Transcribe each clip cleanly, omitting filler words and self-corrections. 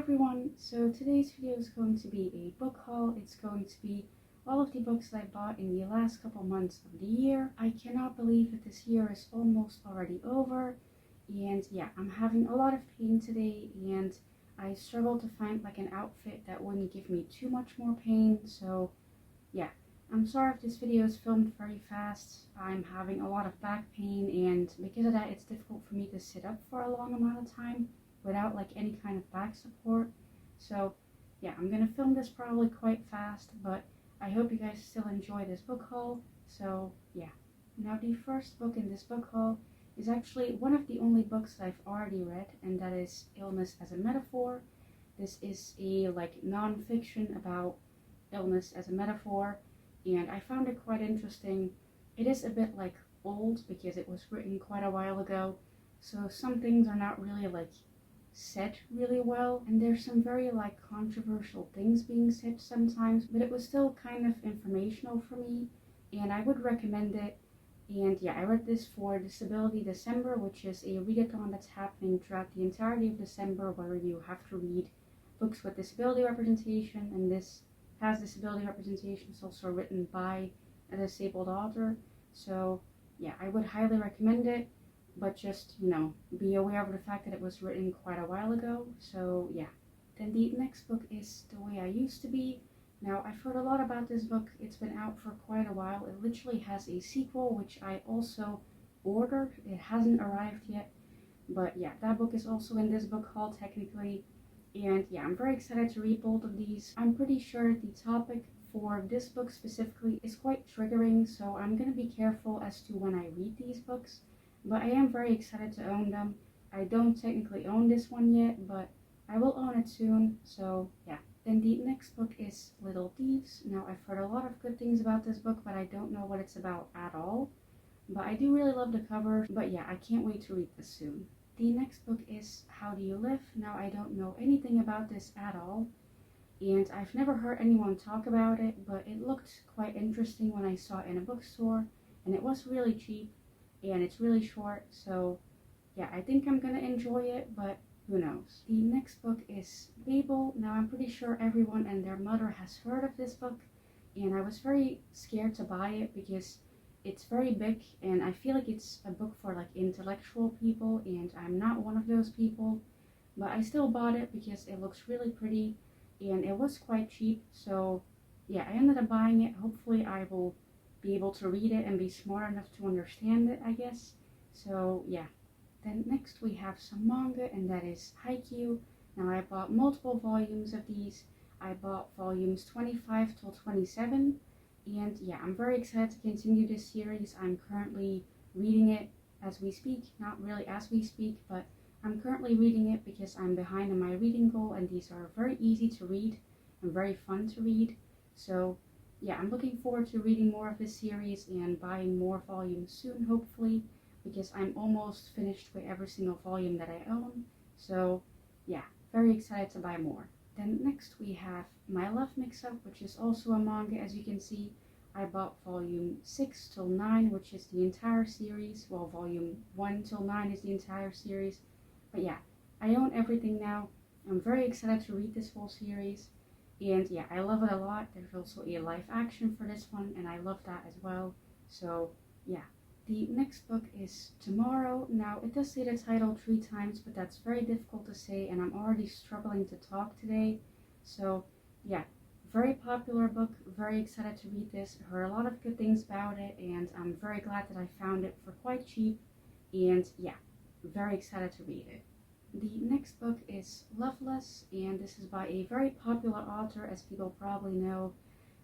everyone, so today's video is going to be a book haul. It's going to be all of the books that I bought in the last couple months of the year. I cannot believe that this year is almost already over, and yeah, I'm having a lot of pain today, and I struggled to find like an outfit that wouldn't give me too much more pain, so yeah. I'm sorry if this video is filmed very fast. I'm having a lot of back pain, and because of that it's difficult for me to sit up for a long amount of time without like any kind of back support. So yeah, I'm gonna film this probably quite fast, but I hope you guys still enjoy this book haul. So yeah, now the first book in this book haul is actually one of the only books that I've already read, and that is Illness as a Metaphor. This is a like non-fiction about illness as a metaphor, and I found it quite interesting. It is a bit like old because it was written quite a while ago, so some things are not really like said really well, and there's some very like controversial things being said sometimes, but it was still kind of informational for me, and I would recommend it. And yeah, I read this for Disability December, which is a readathon that's happening throughout the entirety of December, where you have to read books with disability representation, and this has disability representation. It's also written by a disabled author, so yeah, I would highly recommend it, but just, be aware of the fact that it was written quite a while ago. So yeah. Then the next book is The Way I Used to Be. Now, I've heard a lot about this book. It's been out for quite a while. It literally has a sequel, which I also ordered. It hasn't arrived yet, but yeah, that book is also in this book haul technically. And yeah, I'm very excited to read both of these. I'm pretty sure the topic for this book specifically is quite triggering, so I'm going to be careful as to when I read these books. But I am very excited to own them. I don't technically own this one yet, but I will own it soon, so yeah. Then the next book is Little Thieves. Now, I've heard a lot of good things about this book, but I don't know what it's about at all. But I do really love the cover, but yeah, I can't wait to read this soon. The next book is How Do You Live? Now, I don't know anything about this at all, and I've never heard anyone talk about it, but it looked quite interesting when I saw it in a bookstore, and it was really cheap, and it's really short, so yeah, I think I'm gonna enjoy it, but who knows. The next book is Babel. Now, I'm pretty sure everyone and their mother has heard of this book, and I was very scared to buy it because it's very big, and I feel like it's a book for like intellectual people, and I'm not one of those people, but I still bought it because it looks really pretty, and it was quite cheap, so yeah, I ended up buying it. Hopefully I will be able to read it and be smart enough to understand it, I guess. So yeah. Then next we have some manga, and that is Haikyuu. Now, I bought multiple volumes of these. I bought volumes 25 till 27, and yeah, I'm very excited to continue this series. I'm currently reading it as we speak. Not really as we speak, but I'm currently reading it because I'm behind on my reading goal, and these are very easy to read and very fun to read. So yeah, I'm looking forward to reading more of this series and buying more volumes soon, hopefully, because I'm almost finished with every single volume that I own. So yeah, very excited to buy more. Then next we have My Love Mix-Up, which is also a manga. As you can see, I bought volume 6 till 9, which is the entire series. Well, volume 1 till 9 is the entire series. But yeah, I own everything now. I'm very excited to read this whole series. And yeah, I love it a lot. There's also a live action for this one, and I love that as well. So yeah. The next book is Tomorrow. Now, it does say the title 3 times, but that's very difficult to say, and I'm already struggling to talk today. So yeah, very popular book. Very excited to read this. I heard a lot of good things about it, and I'm very glad that I found it for quite cheap. And yeah, very excited to read it. The next book is Loveless, and this is by a very popular author, as people probably know.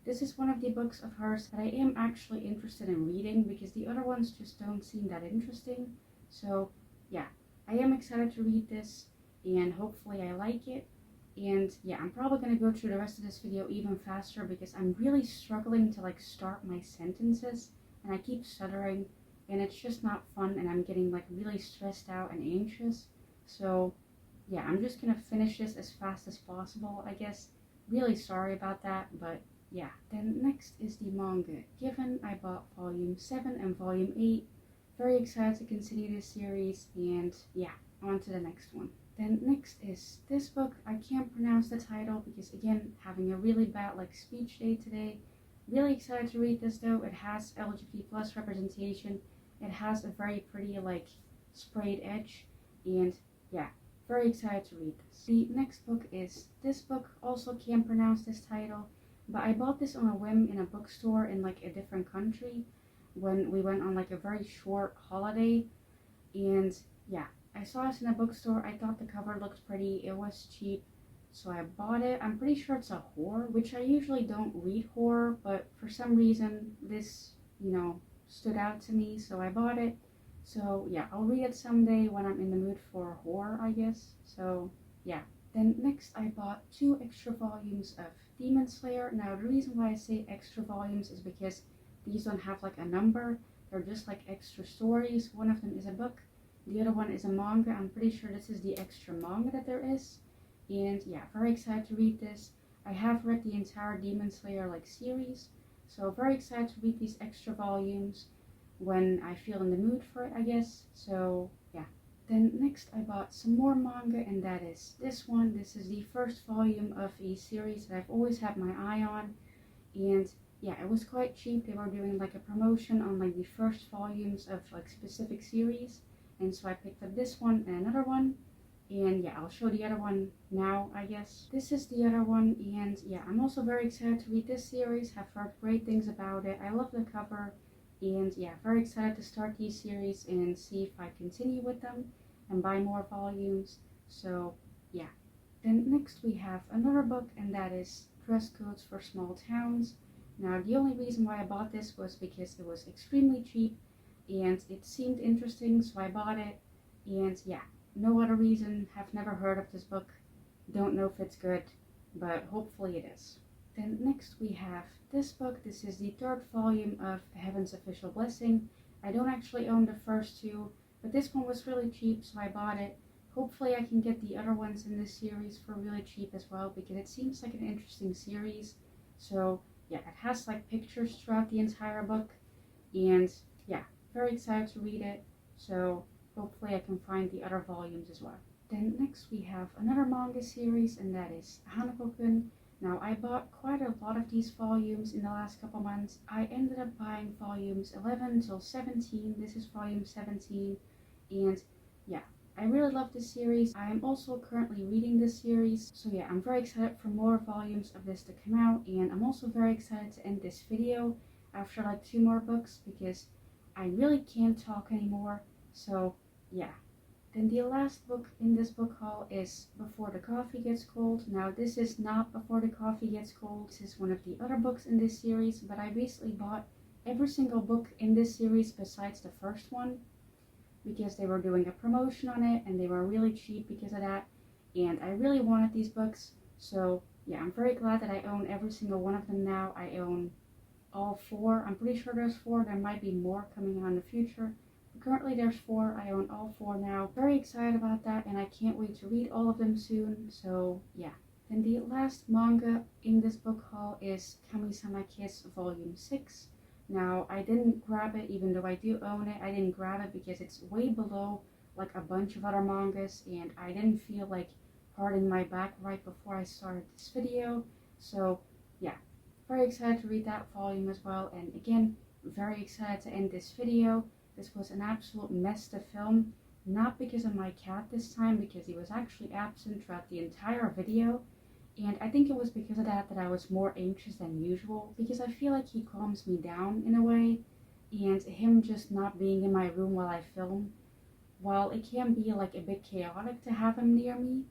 This is one of the books of hers that I am actually interested in reading, because the other ones just don't seem that interesting. So yeah, I am excited to read this, and hopefully I like it. And yeah, I'm probably going to go through the rest of this video even faster because I'm really struggling to like start my sentences, and I keep stuttering, and it's just not fun, and I'm getting like really stressed out and anxious. So yeah, I'm just going to finish this as fast as possible, I guess. Really sorry about that, but yeah. Then next is the manga Given. I bought volume 7 and volume 8. Very excited to continue this series, and yeah, on to the next one. Then next is this book. I can't pronounce the title because again, having a really bad speech day today. Really excited to read this though. It has LGBT plus representation. It has a very pretty sprayed edge, and yeah, very excited to read this. The next book is this book. Also can't pronounce this title, but I bought this on a whim in a bookstore in a different country when we went on a very short holiday, and yeah, I saw this in a bookstore. I thought the cover looked pretty. It was cheap, so I bought it. I'm pretty sure it's a horror, which I usually don't read horror, but for some reason this, stood out to me, so I bought it. So yeah, I'll read it someday when I'm in the mood for horror, I guess. So yeah. Then next I bought 2 extra volumes of Demon Slayer. Now the reason why I say extra volumes is because these don't have a number. They're just extra stories. One of them is a book. The other one is a manga. I'm pretty sure this is the extra manga that there is. And yeah, very excited to read this. I have read the entire Demon Slayer series. So very excited to read these extra volumes when I feel in the mood for it, I guess. So yeah. Then next I bought some more manga, and that is this one. This is the first volume of a series that I've always had my eye on. And yeah, it was quite cheap. They were doing a promotion on the first volumes of specific series. And so I picked up this one and another one. And yeah, I'll show the other one now, I guess. This is the other one, and yeah, I'm also very excited to read this series. Have heard great things about it. I love the cover, and yeah, very excited to start these series and see if I continue with them and buy more volumes. So yeah. Then next we have another book, and that is Dress Codes for Small Towns. Now the only reason why I bought this was because it was extremely cheap and it seemed interesting, so I bought it. And yeah, no other reason. Have never heard of this book. Don't know if it's good, but hopefully it is. Then next we have this book. This is the 3rd volume of Heaven's Official Blessing. I don't actually own the first 2, but this one was really cheap, so I bought it. Hopefully I can get the other ones in this series for really cheap as well, because it seems like an interesting series. So yeah, it has pictures throughout the entire book, and yeah, very excited to read it. So hopefully I can find the other volumes as well. Then next we have another manga series, and that is Hanako-kun. Now I bought quite a lot of these volumes in the last couple months. I ended up buying volumes 11 till 17. This is volume 17, and yeah, I really love this series. I am also currently reading this series, so yeah, I'm very excited for more volumes of this to come out, and I'm also very excited to end this video after 2 more books because I really can't talk anymore. So yeah. Then the last book in this book haul is Before the Coffee Gets Cold. Now this is not Before the Coffee Gets Cold. This is one of the other books in this series, but I basically bought every single book in this series besides the first one because they were doing a promotion on it and they were really cheap because of that. And I really wanted these books. So yeah, I'm very glad that I own every single one of them now. I own all 4. I'm pretty sure there's 4. There might be more coming out in the future. Currently there's 4. I own all 4 now. Very excited about that, and I can't wait to read all of them soon. So yeah. Then the last manga in this book haul is Kami-sama Kiss Volume 6. Now I didn't grab it, even though I do own it. I didn't grab it because it's way below a bunch of other mangas, and I didn't feel like hurting my back right before I started this video. So yeah, very excited to read that volume as well. And again, very excited to end this video. This was an absolute mess to film, not because of my cat this time, because he was actually absent throughout the entire video. And I think it was because of that I was more anxious than usual, because I feel like he calms me down in a way, and him just not being in my room while I film, while it can be a bit chaotic to have him near me,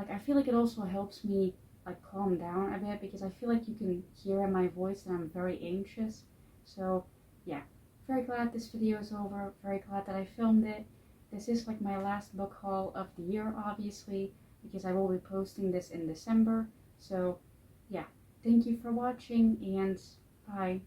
I feel like it also helps me calm down a bit, because I feel like you can hear in my voice that I'm very anxious. So yeah. Very glad this video is over, very glad that I filmed it. This is my last book haul of the year, obviously, because I will be posting this in December. So yeah, thank you for watching, and bye.